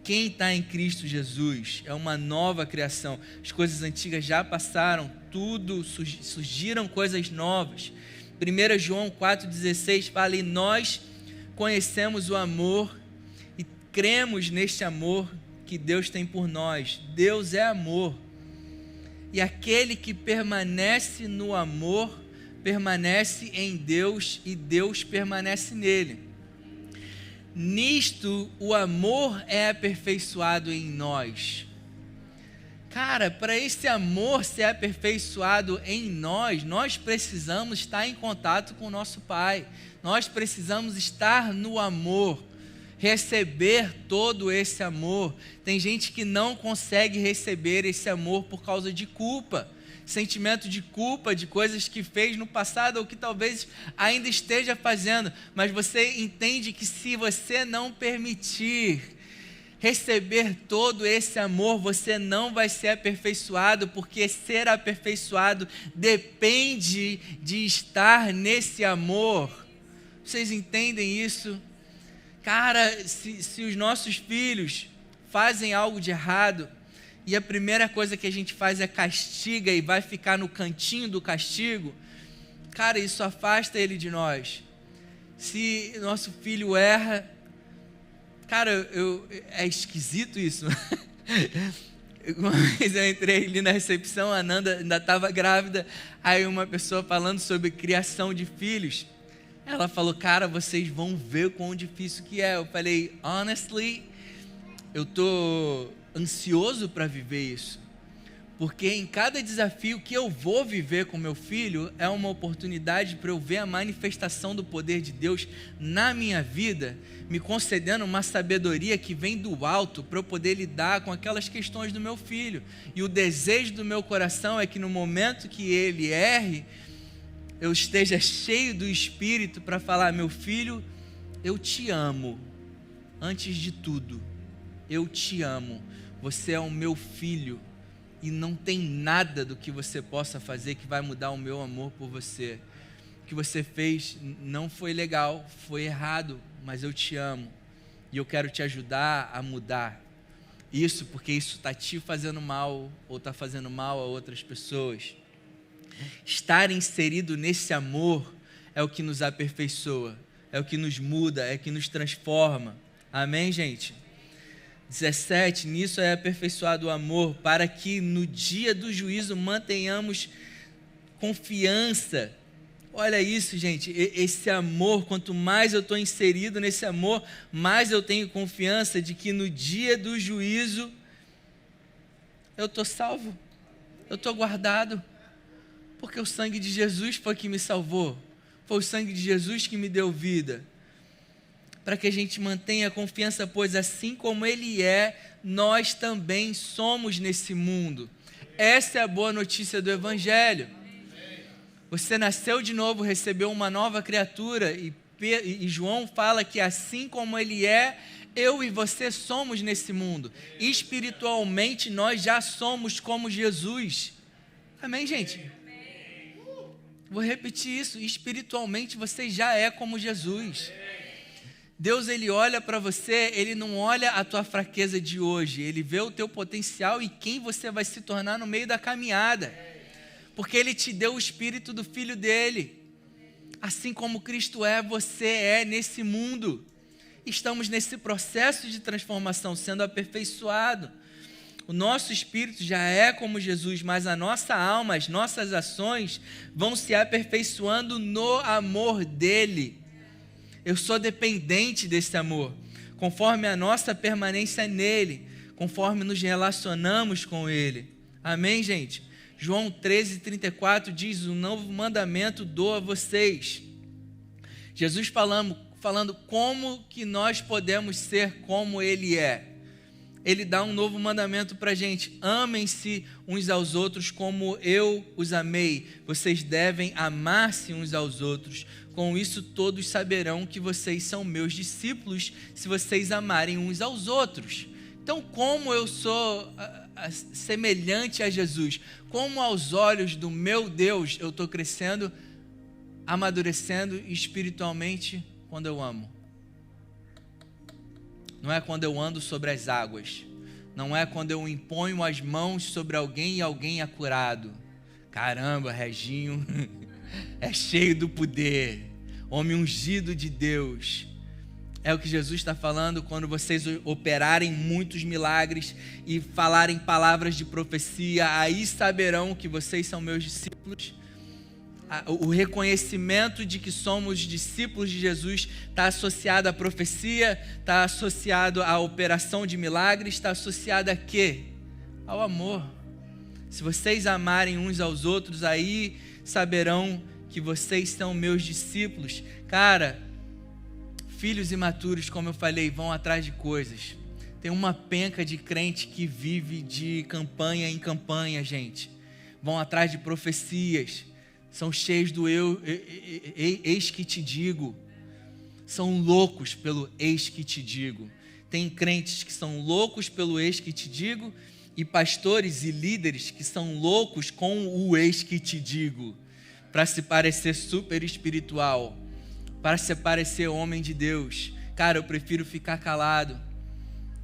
S1: Quem está em Cristo Jesus é uma nova criação. As coisas antigas já passaram, tudo surgiram coisas novas. 1 João 4,16 fala: e nós conhecemos o amor e cremos neste amor que Deus tem por nós. Deus é amor. E aquele que permanece no amor, permanece em Deus e Deus permanece nele. Nisto, o amor é aperfeiçoado em nós. Cara, para esse amor ser aperfeiçoado em nós, nós precisamos estar em contato com o nosso Pai. Nós precisamos estar no amor, receber todo esse amor. Tem gente que não consegue receber esse amor por causa de culpa. Sentimento de culpa, de coisas que fez no passado ou que talvez ainda esteja fazendo. Mas você entende que se você não permitir receber todo esse amor, você não vai ser aperfeiçoado, porque ser aperfeiçoado depende de estar nesse amor. Vocês entendem isso? Cara, se os nossos filhos fazem algo de errado, e a primeira coisa que a gente faz é castiga e vai ficar no cantinho do castigo, cara, isso afasta ele de nós. Se nosso filho erra, cara, é esquisito isso. Uma vez eu entrei ali na recepção, a Nanda ainda estava grávida, aí uma pessoa falando sobre criação de filhos, ela falou, cara, vocês vão ver quão difícil que é. Eu falei, honestly, eu tô ansioso para viver isso, porque em cada desafio que eu vou viver com meu filho, é uma oportunidade para eu ver a manifestação do poder de Deus na minha vida, me concedendo uma sabedoria que vem do alto, para eu poder lidar com aquelas questões do meu filho. E o desejo do meu coração é que no momento que ele erre, eu esteja cheio do Espírito para falar, meu filho, eu te amo, antes de tudo, eu te amo, você é o meu filho, e não tem nada do que você possa fazer que vai mudar o meu amor por você. O que você fez não foi legal, foi errado, mas eu te amo, e eu quero te ajudar a mudar isso, porque isso está te fazendo mal, ou está fazendo mal a outras pessoas. Estar inserido nesse amor é o que nos aperfeiçoa, é o que nos muda, é o que nos transforma. Amém, gente? 17, nisso é aperfeiçoado o amor, para que no dia do juízo mantenhamos confiança. Olha isso, gente, esse amor, quanto mais eu estou inserido nesse amor, mais eu tenho confiança de que no dia do juízo eu estou salvo, eu estou guardado. Porque o sangue de Jesus foi que me salvou. Foi o sangue de Jesus que me deu vida. Para que a gente mantenha a confiança, pois assim como Ele é, nós também somos nesse mundo. Essa é a boa notícia do Evangelho. Você nasceu de novo, recebeu uma nova criatura, e João fala que assim como Ele é, eu e você somos nesse mundo. Espiritualmente, nós já somos como Jesus. Amém, gente? Vou repetir isso, espiritualmente você já é como Jesus. Deus, Ele olha para você, Ele não olha a tua fraqueza de hoje, Ele vê o teu potencial e quem você vai se tornar no meio da caminhada, porque Ele te deu o Espírito do Filho dEle, assim como Cristo é, você é nesse mundo. Estamos nesse processo de transformação, sendo aperfeiçoado. O nosso espírito já é como Jesus, mas a nossa alma, as nossas ações vão se aperfeiçoando no amor dEle. Eu sou dependente desse amor, conforme a nossa permanência nele, conforme nos relacionamos com Ele. Amém, gente? João 13:34 diz, um novo mandamento dou a vocês. Jesus falando como que nós podemos ser como Ele é. Ele dá um novo mandamento para a gente, amem-se uns aos outros como eu os amei, vocês devem amar-se uns aos outros, com isso todos saberão que vocês são meus discípulos, se vocês amarem uns aos outros. Então, como eu sou semelhante a Jesus, como aos olhos do meu Deus eu estou crescendo, amadurecendo espiritualmente quando eu amo? Não é quando eu ando sobre as águas. Não é quando eu imponho as mãos sobre alguém e alguém é curado. Caramba, Reginho é cheio do poder. Homem ungido de Deus. É o que Jesus está falando quando vocês operarem muitos milagres e falarem palavras de profecia, aí saberão que vocês são meus discípulos. O reconhecimento de que somos discípulos de Jesus está associado à profecia, está associado à operação de milagres, está associado a quê? Ao amor. Se vocês amarem uns aos outros, aí saberão que vocês são meus discípulos. Cara, filhos imaturos, como eu falei, vão atrás de coisas. Tem uma penca de crente que vive de campanha em campanha, gente. Vão atrás de profecias. São cheios do eis que te digo. São loucos pelo eis que te digo. Tem crentes que são loucos pelo eis que te digo e pastores e líderes que são loucos com o eis que te digo, para se parecer super espiritual, para se parecer homem de Deus. Cara, eu prefiro ficar calado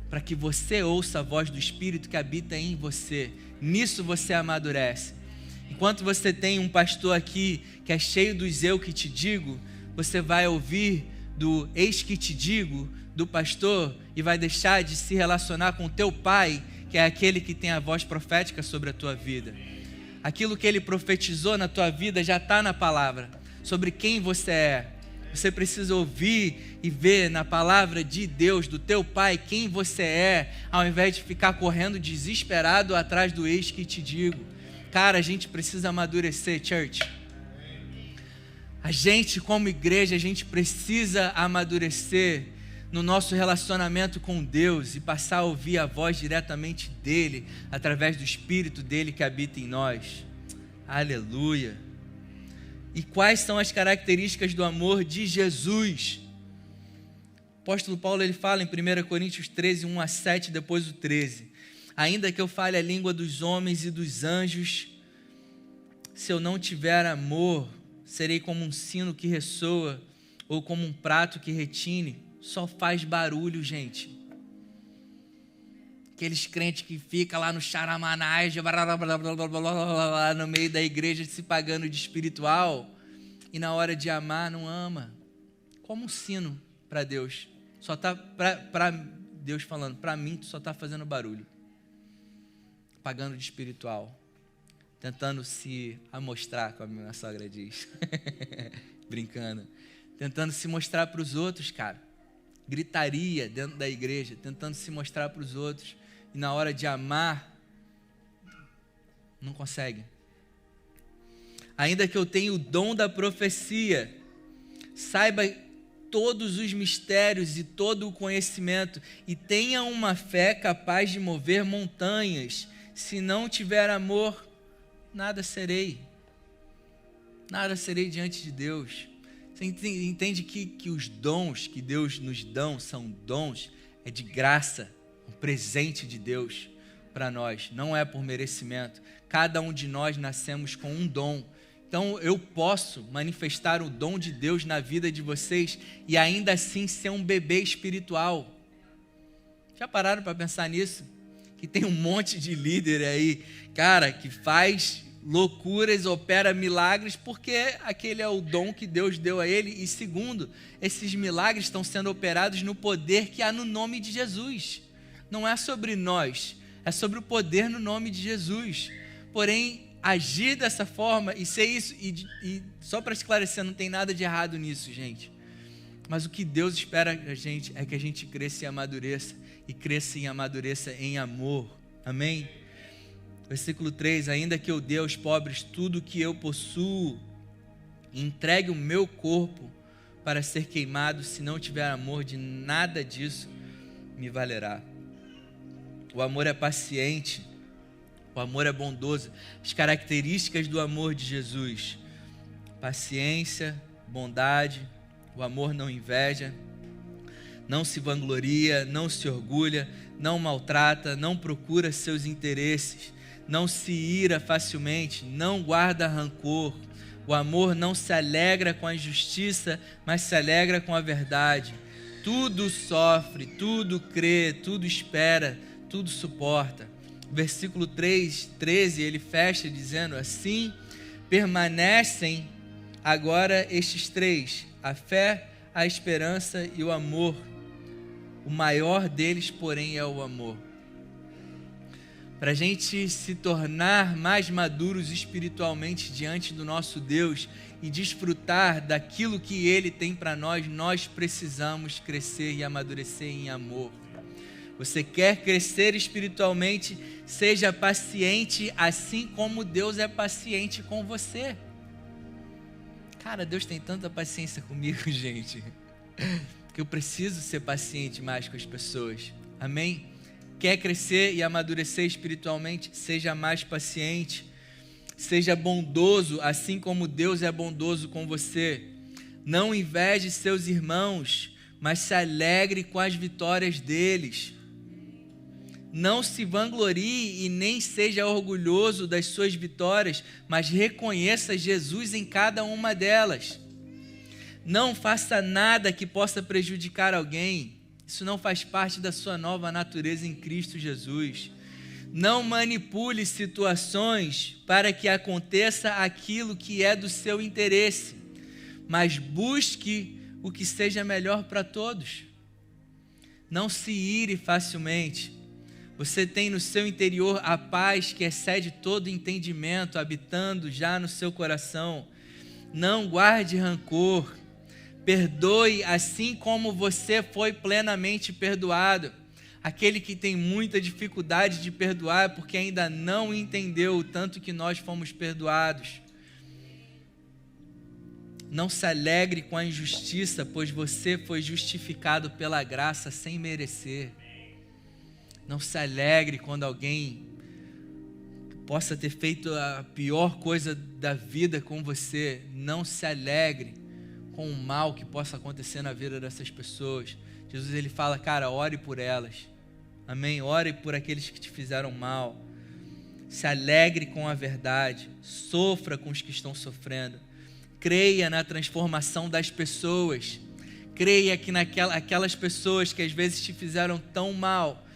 S1: para que você ouça a voz do Espírito que habita em você. Nisso você amadurece. Enquanto você tem um pastor aqui que é cheio dos eu que te digo, você vai ouvir do eis que te digo do pastor e vai deixar de se relacionar com o teu pai, que é aquele que tem a voz profética sobre a tua vida. Aquilo que ele profetizou na tua vida já está na palavra, sobre quem você é. Você precisa ouvir e ver na palavra de Deus, do teu pai, quem você é, ao invés de ficar correndo desesperado atrás do eis que te digo. Cara, a gente precisa amadurecer, church. A gente, como igreja, a gente precisa amadurecer no nosso relacionamento com Deus e passar a ouvir a voz diretamente dEle, através do Espírito dEle que habita em nós. Aleluia. E quais são as características do amor de Jesus? O apóstolo Paulo ele fala em 1 Coríntios 13, 1 a 7, depois o 13. Ainda que eu fale a língua dos homens e dos anjos, se eu não tiver amor, serei como um sino que ressoa ou como um prato que retine. Só faz barulho, gente. Aqueles crentes que ficam lá no charamanage, no meio da igreja se pagando de espiritual e na hora de amar não ama. Como um sino para Deus. Só tá para Deus falando, para mim tu só está fazendo barulho. Pagando de espiritual, tentando se amostrar, como a minha sogra diz, brincando, tentando se mostrar para os outros, cara, gritaria dentro da igreja, tentando se mostrar para os outros, e na hora de amar, não consegue. Ainda que eu tenha o dom da profecia, saiba todos os mistérios e todo o conhecimento, e tenha uma fé capaz de mover montanhas, se não tiver amor, nada serei diante de Deus. Você entende que os dons que Deus nos dá são dons, é de graça, um presente de Deus para nós, não é por merecimento. Cada um de nós nascemos com um dom. Então eu posso manifestar o dom de Deus na vida de vocês e ainda assim ser um bebê espiritual. Já pararam para pensar nisso? Que tem um monte de líder aí, cara, que faz loucuras, opera milagres, porque aquele é o dom que Deus deu a ele. E segundo, esses milagres estão sendo operados no poder que há no nome de Jesus. Não é sobre nós, é sobre o poder no nome de Jesus. Porém, agir dessa forma e ser isso, e só para esclarecer, não tem nada de errado nisso, gente. Mas o que Deus espera da gente é que a gente cresça e amadureça, e cresça e amadureça em amor. Amém? Versículo 3, ainda que eu dê aos pobres tudo o que eu possuo, e entregue o meu corpo para ser queimado, se não tiver amor, de nada disso me valerá. O amor é paciente, o amor é bondoso. As características do amor de Jesus: paciência, bondade, o amor não inveja, não se vangloria, não se orgulha, não maltrata, não procura seus interesses, não se ira facilmente, não guarda rancor. O amor não se alegra com a injustiça, mas se alegra com a verdade. Tudo sofre, tudo crê, tudo espera, tudo suporta. Versículo 13, ele fecha dizendo assim: permanecem agora estes três: a fé, a esperança e o amor. O maior deles, porém, é o amor. Para a gente se tornar mais maduros espiritualmente diante do nosso Deus e desfrutar daquilo que Ele tem para nós, nós precisamos crescer e amadurecer em amor. Você quer crescer espiritualmente, seja paciente, assim como Deus é paciente com você. Cara, Deus tem tanta paciência comigo, gente, que eu preciso ser paciente mais com as pessoas. Amém? Quer crescer e amadurecer espiritualmente? Seja mais paciente. Seja bondoso, assim como Deus é bondoso com você. Não inveje seus irmãos, mas se alegre com as vitórias deles. Não se vanglorie e nem seja orgulhoso das suas vitórias, mas reconheça Jesus em cada uma delas. Não faça nada que possa prejudicar alguém. Isso não faz parte da sua nova natureza em Cristo Jesus. Não manipule situações para que aconteça aquilo que é do seu interesse, mas busque o que seja melhor para todos. Não se ire facilmente. Você tem no seu interior a paz que excede todo entendimento, habitando já no seu coração. Não guarde rancor. Perdoe assim como você foi plenamente perdoado. Aquele que tem muita dificuldade de perdoar é porque ainda não entendeu o tanto que nós fomos perdoados. Não se alegre com a injustiça, pois você foi justificado pela graça sem merecer. Não se alegre quando alguém possa ter feito a pior coisa da vida com você. Não se alegre com o mal que possa acontecer na vida dessas pessoas. Jesus, ele fala, cara, ore por elas. Amém? Ore por aqueles que te fizeram mal. Se alegre com a verdade. Sofra com os que estão sofrendo. Creia na transformação das pessoas. Creia que aquelas pessoas que às vezes te fizeram tão mal,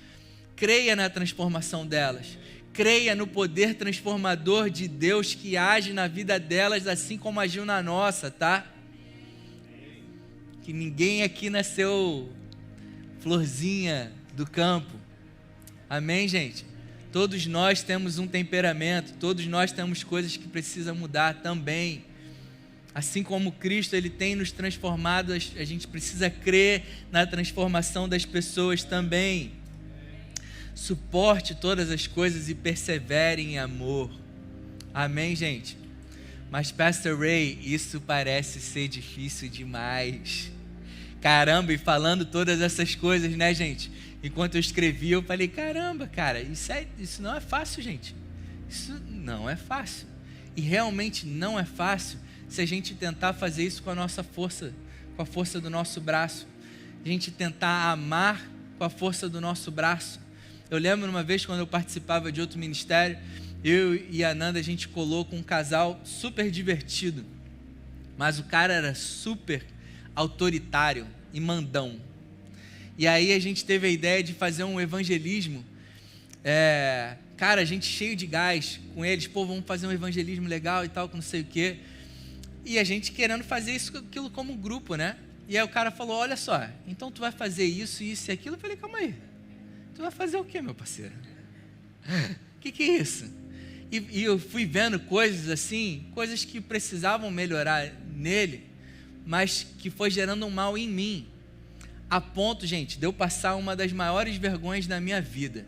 S1: creia na transformação delas. Creia no poder transformador de Deus que age na vida delas assim como agiu na nossa, tá? Que ninguém aqui nasceu florzinha do campo. Amém, gente? Todos nós temos um temperamento, todos nós temos coisas que precisam mudar também. Assim como Cristo ele tem nos transformado, a gente precisa crer na transformação das pessoas também. Suporte todas as coisas e persevere em amor. Amém, gente? Mas, Pastor Ray, isso parece ser difícil demais. Caramba, e falando todas essas coisas, né, gente? Enquanto eu escrevia, eu falei, caramba, cara, isso não é fácil, gente. Isso não é fácil. E realmente não é fácil se a gente tentar fazer isso com a nossa força, com a força do nosso braço. A gente tentar amar com a força do nosso braço. Eu lembro uma vez quando eu participava de outro ministério, eu e a Nanda, a gente colou com um casal super divertido. Mas o cara era super autoritário e mandão. E aí a gente teve a ideia de fazer um evangelismo. Cara, a gente cheio de gás com eles. Pô, vamos fazer um evangelismo legal e tal, com não sei o quê. E a gente querendo fazer aquilo como grupo, né? E aí o cara falou, olha só, então tu vai fazer isso, isso e aquilo. Eu falei, calma aí. Tu vai fazer o quê, meu parceiro? O que é isso? E eu fui vendo coisas assim, coisas que precisavam melhorar nele, mas que foi gerando um mal em mim. A ponto, gente, de eu passar uma das maiores vergonhas da minha vida.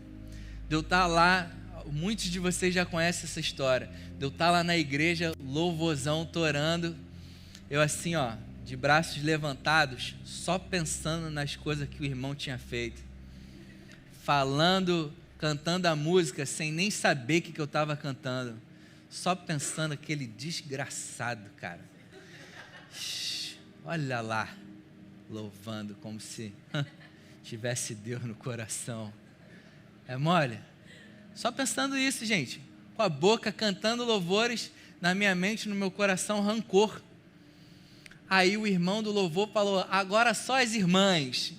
S1: De eu estar lá, muitos de vocês já conhecem essa história. De eu estar lá na igreja, louvorzão, torando. Eu assim, ó, de braços levantados, só pensando nas coisas que o irmão tinha feito. Falando, cantando a música sem nem saber o que eu estava cantando. Só pensando aquele desgraçado, cara. Olha lá, louvando como se tivesse Deus no coração. É mole? Só pensando isso, gente. Com a boca cantando louvores, na minha mente, no meu coração, rancor. Aí o irmão do louvor falou, agora só as irmãs.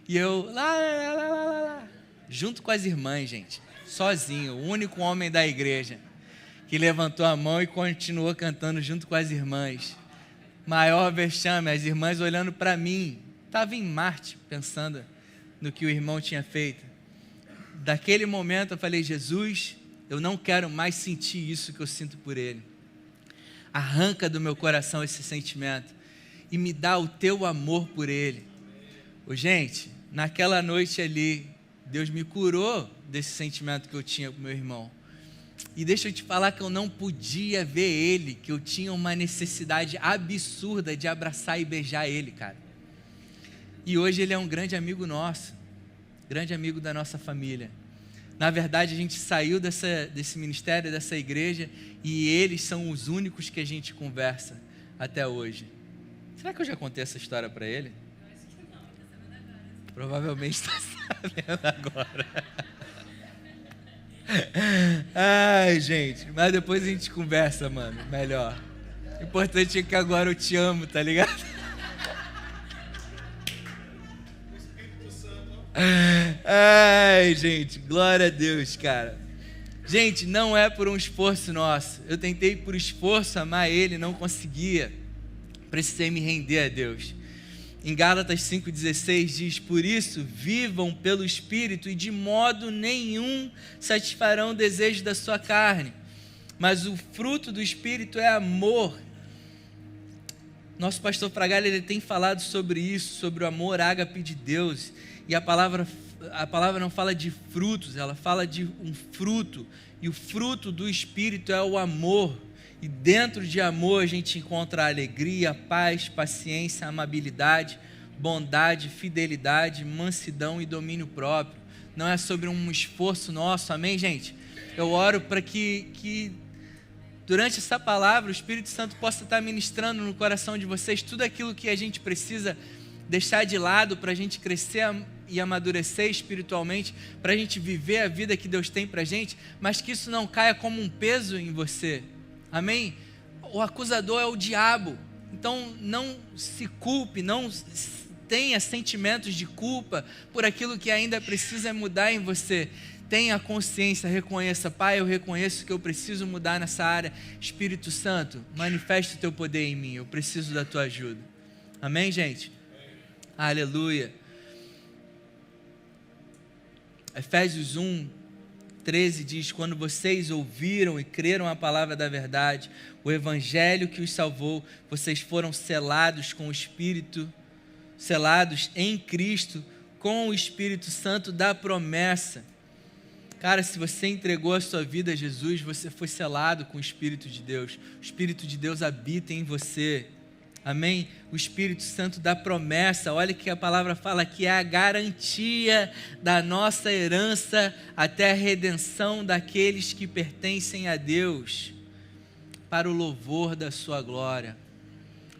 S1: E eu, lá, junto com as irmãs, gente. Sozinho, o único homem da igreja que levantou a mão e continuou cantando junto com as irmãs. Maior vexame, as irmãs olhando para mim. Estava em Marte, pensando no que o irmão tinha feito. Daquele momento eu falei, Jesus, eu não quero mais sentir isso que eu sinto por ele. Arranca do meu coração esse sentimento e me dá o teu amor por ele. Gente, naquela noite ali, Deus me curou desse sentimento que eu tinha com meu irmão. E deixa eu te falar que eu não podia ver ele, que eu tinha uma necessidade absurda de abraçar e beijar ele, cara. E hoje ele é um grande amigo nosso, grande amigo da nossa família. Na verdade, a gente saiu desse ministério, dessa igreja, e eles são os únicos que a gente conversa até hoje. Será que eu já contei essa história para ele?
S2: Eu acho que não, está sabendo agora.
S1: Provavelmente está sabendo agora. Ai, gente, mas depois a gente conversa, mano, melhor. O importante é que agora eu te amo, tá ligado? Ai, gente, glória a Deus, cara. Gente, não é por um esforço nosso. Eu tentei por esforço amar ele, não conseguia. Precisei me render a Deus. Em Gálatas 5,16 diz, por isso, vivam pelo Espírito e de modo nenhum satisfarão o desejo da sua carne. Mas o fruto do Espírito é amor. Nosso pastor Fragalha, ele tem falado sobre isso, sobre o amor ágape de Deus. E a palavra não fala de frutos, ela fala de um fruto. E o fruto do Espírito é o amor. E dentro de amor a gente encontra a alegria, a paz, paciência, amabilidade, bondade, fidelidade, mansidão e domínio próprio. Não é sobre um esforço nosso, amém, gente? Eu oro para que durante essa palavra o Espírito Santo possa estar ministrando no coração de vocês tudo aquilo que a gente precisa deixar de lado para a gente crescer e amadurecer espiritualmente, para a gente viver a vida que Deus tem para a gente, mas que isso não caia como um peso em você. Amém? O acusador é o diabo. Então não se culpe, não tenha sentimentos de culpa por aquilo que ainda precisa mudar em você. Tenha consciência, reconheça, Pai, eu reconheço que eu preciso mudar nessa área. Espírito Santo, manifesta o teu poder em mim, eu preciso da tua ajuda. Amém, gente? Aleluia. Efésios 1:13 diz, quando vocês ouviram e creram a palavra da verdade, o evangelho que os salvou, vocês foram selados com o Espírito, selados em Cristo, com o Espírito Santo da promessa. Cara, se você entregou a sua vida a Jesus, você foi selado com o Espírito de Deus. O Espírito de Deus habita em você. Amém? O Espírito Santo da promessa, olha que a palavra fala que é a garantia da nossa herança até a redenção daqueles que pertencem a Deus, para o louvor da sua glória.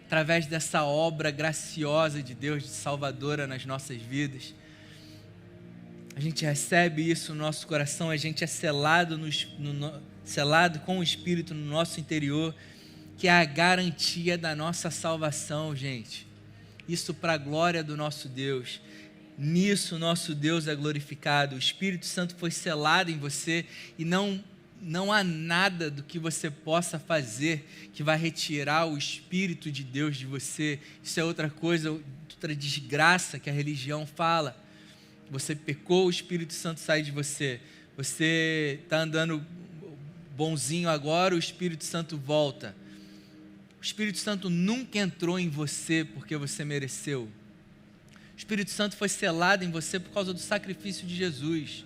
S1: Através dessa obra graciosa de Deus, de salvadora nas nossas vidas, a gente recebe isso no nosso coração, a gente é selado, selado com o Espírito no nosso interior, que é a garantia da nossa salvação, gente. Isso para a glória do nosso Deus. Nisso o nosso Deus é glorificado. O Espírito Santo foi selado em você e não há nada do que você possa fazer que vai retirar o Espírito de Deus de você. Isso é outra coisa, outra desgraça que a religião fala. Você pecou, o Espírito Santo sai de você. Você está andando bonzinho agora, o Espírito Santo volta. O Espírito Santo nunca entrou em você porque você mereceu. O Espírito Santo foi selado em você por causa do sacrifício de Jesus.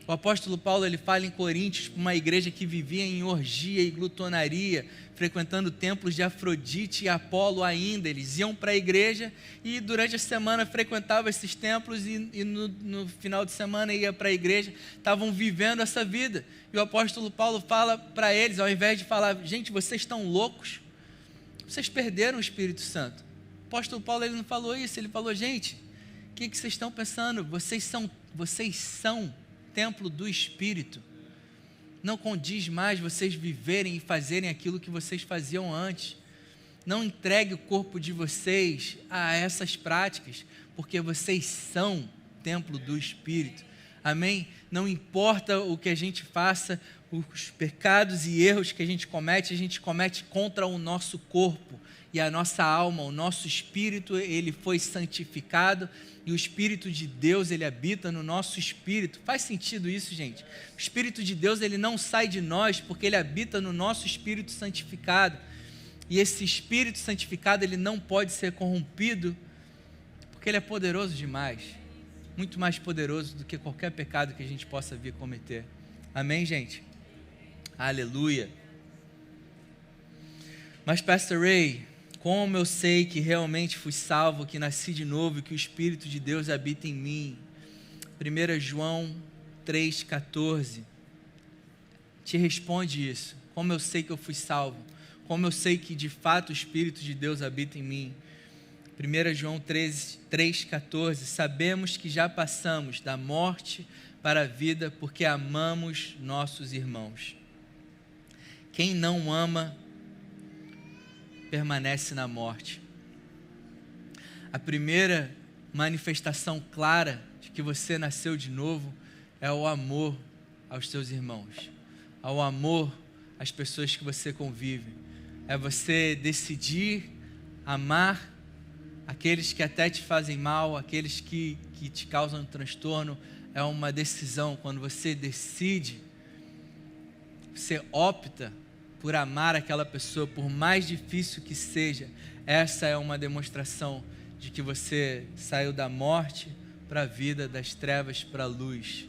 S1: O apóstolo Paulo, ele fala em Coríntios, uma igreja que vivia em orgia e glutonaria, frequentando templos de Afrodite e Apolo ainda. Eles iam para a igreja e durante a semana frequentavam esses templos e no final de semana ia para a igreja. Estavam vivendo essa vida. E o apóstolo Paulo fala para eles, ao invés de falar, gente, vocês estão loucos? Vocês perderam o Espírito Santo. O apóstolo Paulo, ele não falou isso, ele falou, gente, o que vocês estão pensando? Vocês são templo do Espírito. Não condiz mais vocês viverem e fazerem aquilo que vocês faziam antes. Não entregue o corpo de vocês a essas práticas, porque vocês são templo do Espírito. Amém? Não importa o que a gente faça, os pecados e erros que a gente comete contra o nosso corpo. e a nossa alma, o nosso espírito, ele foi santificado e o Espírito de Deus, ele habita no nosso espírito. Faz sentido isso, gente? O Espírito de Deus, ele não sai de nós porque ele habita no nosso espírito santificado. E esse espírito santificado, ele não pode ser corrompido porque ele é poderoso demais. Muito mais poderoso do que qualquer pecado que a gente possa vir cometer. Amém, gente? Aleluia. Mas, Pastor Ray, como eu sei que realmente fui salvo, que nasci de novo e que o Espírito de Deus habita em mim? 1 João 3,14 te responde isso. Como eu sei que eu fui salvo? Como eu sei que de fato o Espírito de Deus habita em mim? 1 João 3,14 sabemos que já passamos da morte para a vida porque amamos nossos irmãos. Quem não ama permanece na morte. A primeira manifestação clara de que você nasceu de novo é o amor aos seus irmãos, ao amor às pessoas que você convive. É você decidir amar aqueles que até te fazem mal, aqueles que te causam transtorno. É uma decisão. Quando você decide, você opta por amar aquela pessoa, por mais difícil que seja. Essa é uma demonstração de que você saiu da morte para a vida, das trevas para a luz.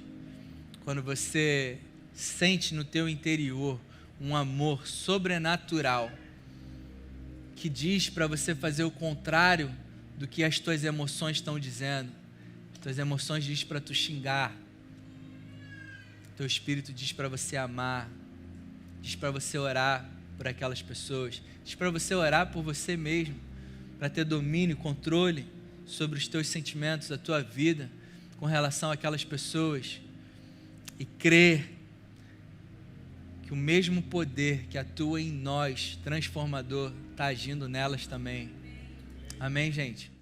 S1: Quando você sente no teu interior um amor sobrenatural que diz para você fazer o contrário do que as tuas emoções estão dizendo. As tuas emoções diz para tu xingar. Teu espírito diz para você amar. Diz para você orar por aquelas pessoas. Diz para você orar por você mesmo, para ter domínio, controle sobre os teus sentimentos, a tua vida com relação àquelas pessoas. E crer que o mesmo poder que atua em nós, transformador, está agindo nelas também. Amém, gente?